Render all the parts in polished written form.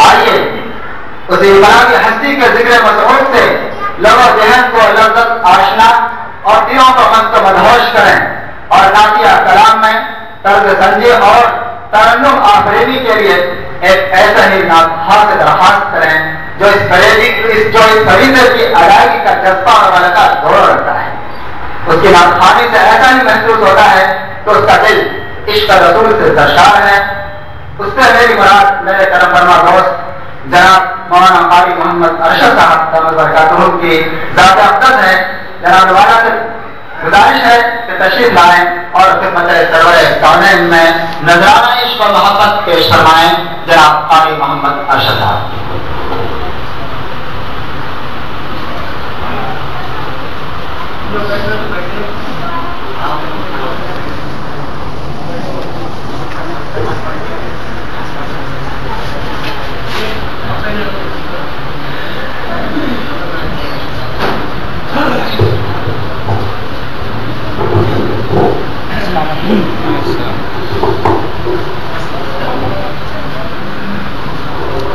آئیے اس امام ہستی کے ذکر مسعود سے لب و ذہن کو لذت آشنا اور دلوں کو مست مدہوش کریں اور نعتیہ کلام میں طرز سنجی اور ترنم آفریدی کے لیے ایک ایسا ہی ناطحہ سے درخواست کریں جو اس فریضے کی ادائیگی کا جذبہ اور ملکہ دوڑ رکھتا ہے. اس کی ناطحانی سے ایسا ہی محسوس ہوتا ہے کہ اس کا دل عشق رسول سے سرشار ہے. اس سے میری مراد میرے کرم فرما دوست جناب مولانا قاری محمد ارشد صاحب دامت برکاتہ کی ذات اقدس ہے. جناب والا سے گزارش ہے کہ تشریف لائیں اور خدمت سرور کونین میں نذرانہ عشق و محبت پیش فرمائیں. جناب قاری محمد ارشد صاحب.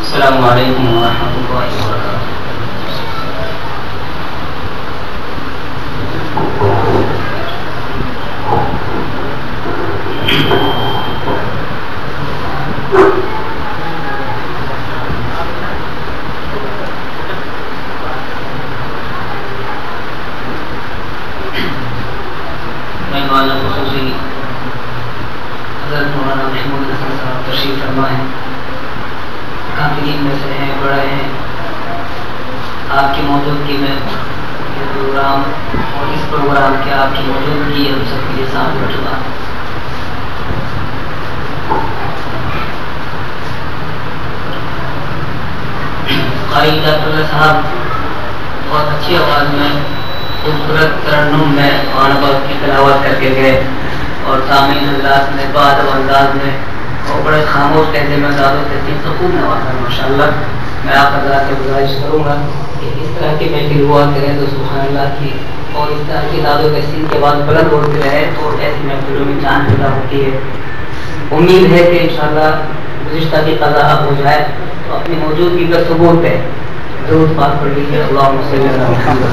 السلام علیکم ورحمۃ اللہ وبرکاتہ. مہمان خصوصی حضرت مولانا محمود حسن صاحب تشریف فرما ہے. کافرین میں سے ہیں, بڑے ہیں. آپ کی موجودگی میں یہ پروگرام اور اس پروگرام کے آپ کی موجودگی ہم سب کے لیے ساتھ ہو چکا. قاری ڈاکٹر صاحب بہت اچھی آواز میں خوبصورت ترنم میں قرآن پاک کی تلاوت کر کے گئے اور سامعین حضرات نے بات و انداز میں اور بڑے خاموش لہجے میں انداز و ترتیب سے خوب نوازا. ماشاءاللہ. میں آپ حضرات سے گزارش کروں گا کہ اس طرح کی محفل ہوا کریں تو سبحان اللہ کی, اور اس طرح کی داد و تحسین کے بعد بلند ہوتی رہے تو ایسی محفلوں میں جان پیدا ہوتی ہے. امید ہے کہ انشاءاللہ گزشتہ کی قضا اب ہو جائے تو اپنی موجودگی کا ثبوت ہے. ضرور بات پڑھ لیجیے. اللہم صلی علی محمد.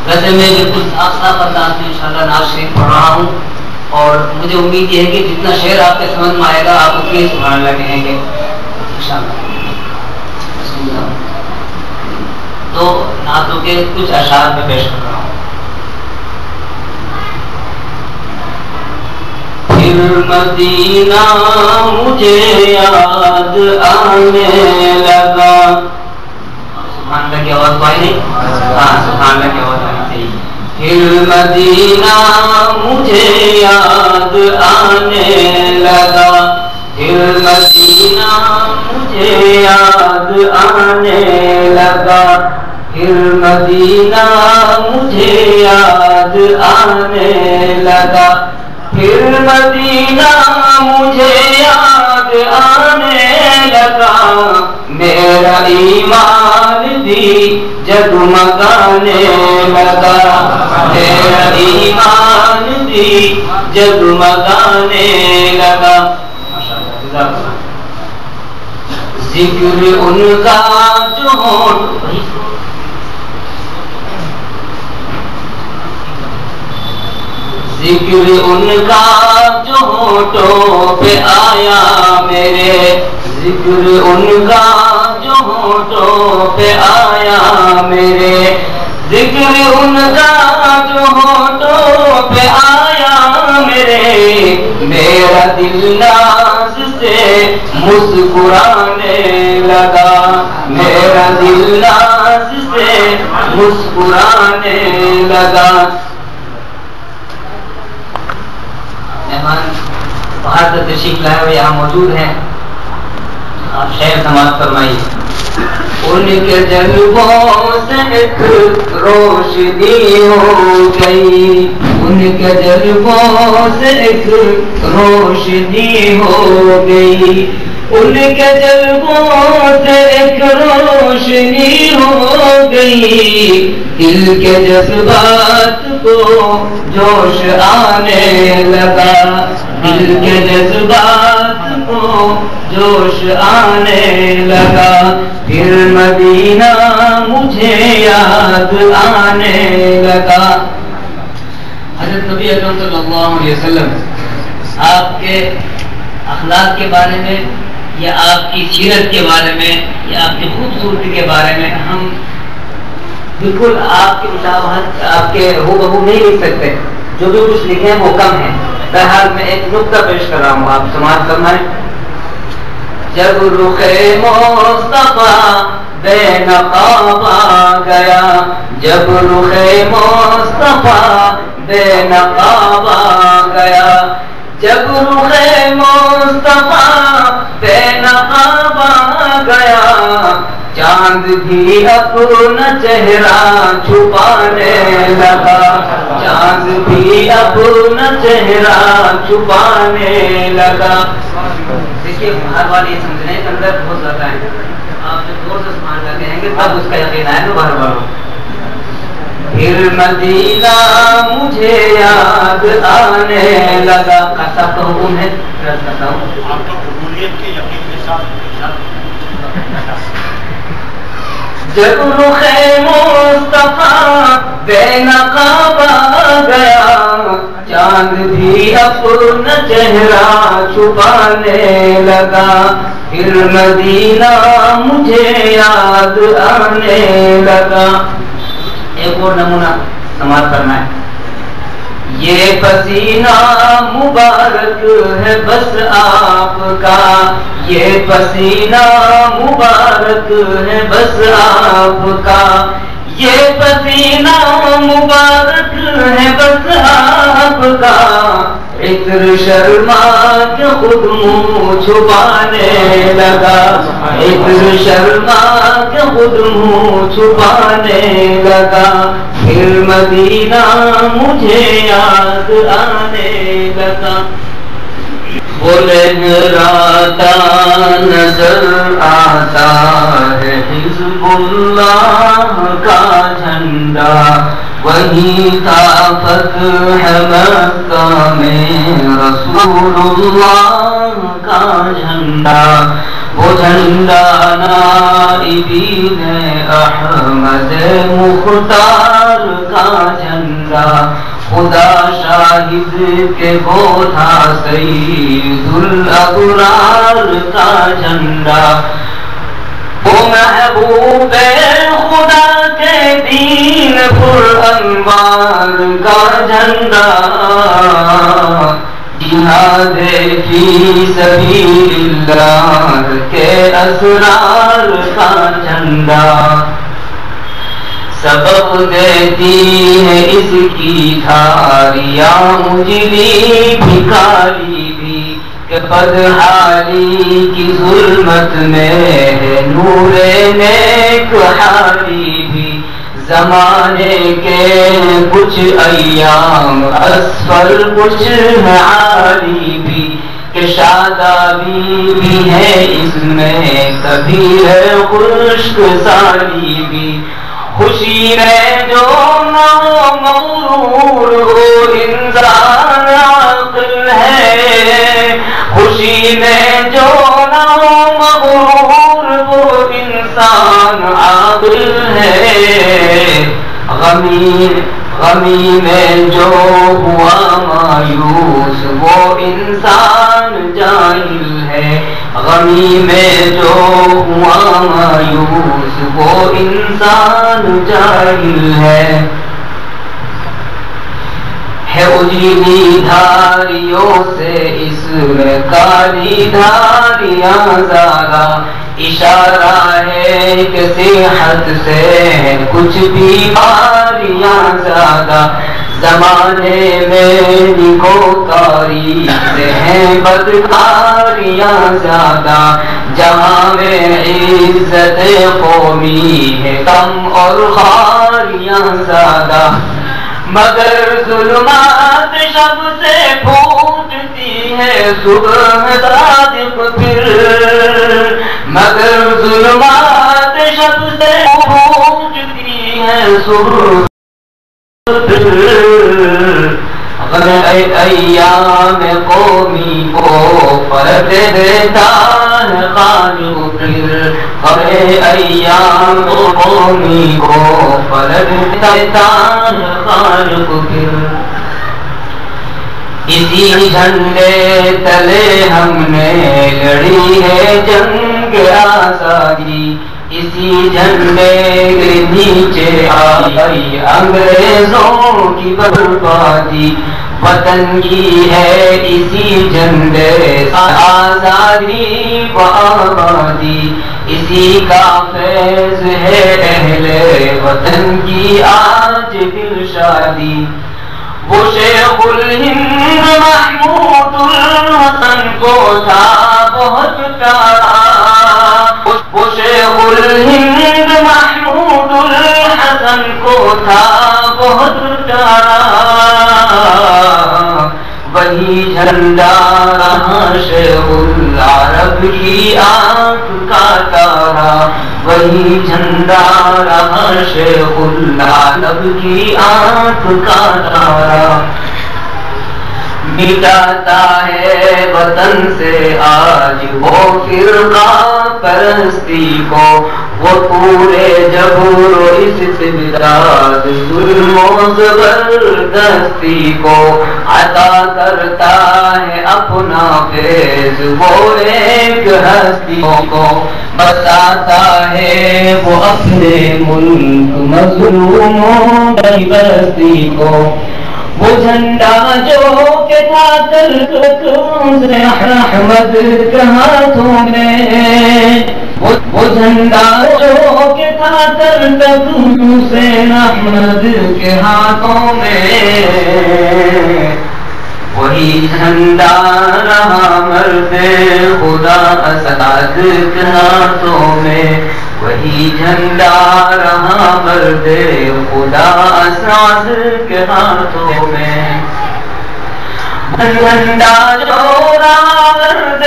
ویسے میں بالکل صاف صاف انداز میں انشاءاللہ نعت شریف پڑھ رہا ہوں اور مجھے امید یہ ہے کہ جتنا شعر آپ کے سمجھ میں آئے گا آپ اتنی سبحان اللہ کہیں گے انشاءاللہ. تو نعتوں کے کچھ اشعار میں پیش کر رہا ہوں. پھر مدینہ مجھے یاد آنے لگا. سبحان اللہ کی آواز پائی نہیں؟ ہاں سبحان اللہ کی آواز آنی چاہیے. پھر مدینہ مجھے یاد آنے لگا. پھر مدینہ مجھے یاد آنے لگا. پھر مدینہ مجھے یاد آنے لگا. پھر مدینہ مجھے یاد آنے لگا. میرا ایمان بھی جگمگانے لگا. میرا ایمان بھی جگمگانے لگا. ذکر ان کا جو ذکر ان کا جو ہونٹوں پہ آیا میرے. ذکر ان کا جو ہونٹوں پہ آیا میرے. ذکر ان کا جو ہونٹوں پہ آیا میرے. میرا دل ناز سے مسکرانے لگا. میرا دل ناز سے مسکرانے لگا. مہمان باہر سے تشریف لائے ہوئے یہاں موجود ہیں. آپ شعر سماعت فرمائیے. ان کے جلووں سے ایک روشنی ہو گئی. ان کے جلووں سے ایک روشنی ہو گئی، ان کے جلووں سے ایک روشنی ہو گئی، دل کے جذبات کو جوش آنے لگا، دل کے جذبات کو جوش آنے لگا، پھر مدینہ مجھے یاد آنے لگا۔ حضرت نبی اکرم صلی اللہ علیہ وسلم آپ کے اخلاق کے بارے میں یا آپ کی سیرت کے بارے میں یا آپ کی خوبصورتی کے بارے میں ہم بالکل آپ کی مشابہت آپ کے ہو بہو نہیں لکھ سکتے، جو بھی کچھ لکھے ہیں وہ کم ہے۔ بہرحال میں ایک نقطہ پیش کر رہا ہوں، آپ سماعت فرمائیں۔ جب رخ مصطفیٰ بے نقاب آ گیا، جب رخ مصطفیٰ بے نقاب آ گیا، جب رخ مصطفیٰ بے نقاب آ گیا، چاند بھی اپنا چہرہ چھپانے لگا، چاند بھی اپنا چہرہ چھپانے لگا۔ دیکھیے باہر والے یہ سمجھنے کے اندر بہت زیادہ ہے، آپ جب زور سے سمان کر کہیں گے تب اس کا یقین آئے تو باہر والوں۔ پھر مدینہ مجھے یاد آنے لگا، صاحب کا حکم ہے کرتا ہوں آپ کا قبولیت کے یقین کے ساتھ۔ جب رخ مصطفیٰ بے نقاب آ گیا، چاند بھی اپنا چہرہ چھپانے لگا، پھر مدینہ مجھے یاد آنے لگا۔ ایک اور نمونہ سماعت کرنا ہے۔ یہ پسینہ مبارک ہے بس آپ کا، یہ پسینہ مبارک ہے بس آپ کا، یہ پسینہ مبارک ہے بس آپ کا، عطر شرما کے خود منہ چھپانے لگا، عطر شرما کے خود منہ چھپانے لگا، پھر مدینہ مجھے یاد آنے لگا۔ وہ لہراتا نظر آتا ہے حزب اللہ کا جھنڈا، وہی تھا فتح مکہ میں رسول اللہ کا جھنڈا، وہ جھنڈا نائبین احمد مختار کا جھنڈا، خدا شاہد کے وہ تھا سید الابرار کا جھنڈا، وہ محبوب خدا کے دین پر انوار کا جھنڈا، جہاد فی سبیل اللہ کے اسرار کا جھنڈا، سبق دیتی ہے اس کی دھاریاں اجلی بھی کالی بھی، کہ بدحالی کی ظلمت میں ہے نور نیک حالی بھی، زمانے کے کچھ ایام اسفل کچھ عالی بھی، کہ شادابی بھی ہے اس میں کبھی ہے خشک سالی بھی، خوشی میں جو نہ ہو مغرور ہو انسان عاقل ہے، خوشی میں جو نہ ہو مغرور وہ انسان عاقل ہے، غمی میں جو ہوا مایوس وہ انسان جاہل ہے، غمی میں جو ہوا مایوس وہ انسان جاہل ہے اجلی دھاریوں سے اس میں کالی دھاریاں زیادہ، اشارہ ہے کہ صحت سے کچھ بیماریاں زیادہ، زمانے میں نکوکاری سے ہیں بدکاریاں زیادہ، جہاں میں عزت قومی ہے کم اور خاریاں زیادہ، مگر ظلمات شب سے پھوٹتی ہے صبح صادق پھر، مگر ظلمات شب سے پھوٹتی ہے صبح ایام قومی کو پلٹ دیتا ہے خالق پھر، ایام قومی کو پلٹ دیتا ہے خالق پھر، اسی جھنڈے تلے ہم نے لڑی ہے جنگ آزادی، اسی جھنڈے کے نیچے آئی انگریزوں کی بربادی، وطن کی ہے اسی جھنڈے آزادی و آبادی، اسی کا فیض ہے اہل وطن کی آج دل شادی، وہ شیخ الہند محمود الحسن کو تھا بہت پیارا، وہ شیخ الہند محمود الحسن کو تھا بہت پیارا، وہی جھنڈا رہا شیخ العرب کی آنکھ کا تارا، وہی جھنڈا رہا شیخ العرب کی آنکھ کا تارا، مٹاتا ہے وطن سے آج وہ فرقہ پرستی کو، وہ پورے جبر و استبداد ظلم و زبردستی کو عطا کرتا ہے اپنا فیض وہ ایک ہستیوں کو، بتاتا ہے وہ اپنے ملک مظلوموں کی بستی کو، وہ جھنڈا جو کہ تھا تلک احمد کے ہاتھوں میں، وہ جھنڈا جو کہ تھا تلک حسین احمد کے ہاتھوں میں، وہی جھنڈا رہا مرد خدا اسد کے ہاتھوں میں، وہی جھنڈا رہا مرد خدا اسد کے ہاتھوں میں، جھنڈا جو رہا مرد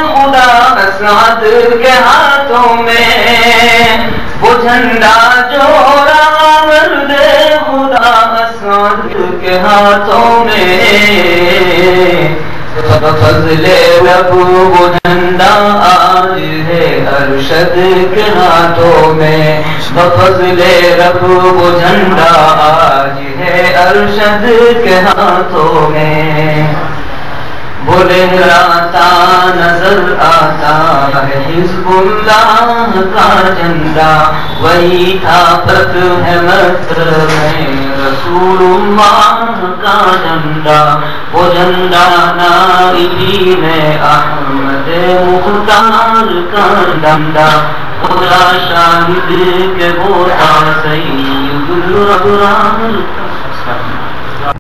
خدا اسد کے ہاتھوں میں، وہ جھنڈا جو رہا مرد خدا اسد کے ہاتھوں میں، بفضل رب وہ جھنڈا آج ہے ارشد کے ہاتھوں میں، بفضل رب وہ جھنڈا آج ہے ارشد کے ہاتھوں میں، وہ لہراتا نظر آتا ہے حزب اللہ کا جھنڈا، وہی تھا فتح مصر میں رسول اللہ کا جھنڈا، وہ جھنڈا نائبین احمد مختار کا جھنڈا، خدا شاہد کہ وہ تھا سید الابرار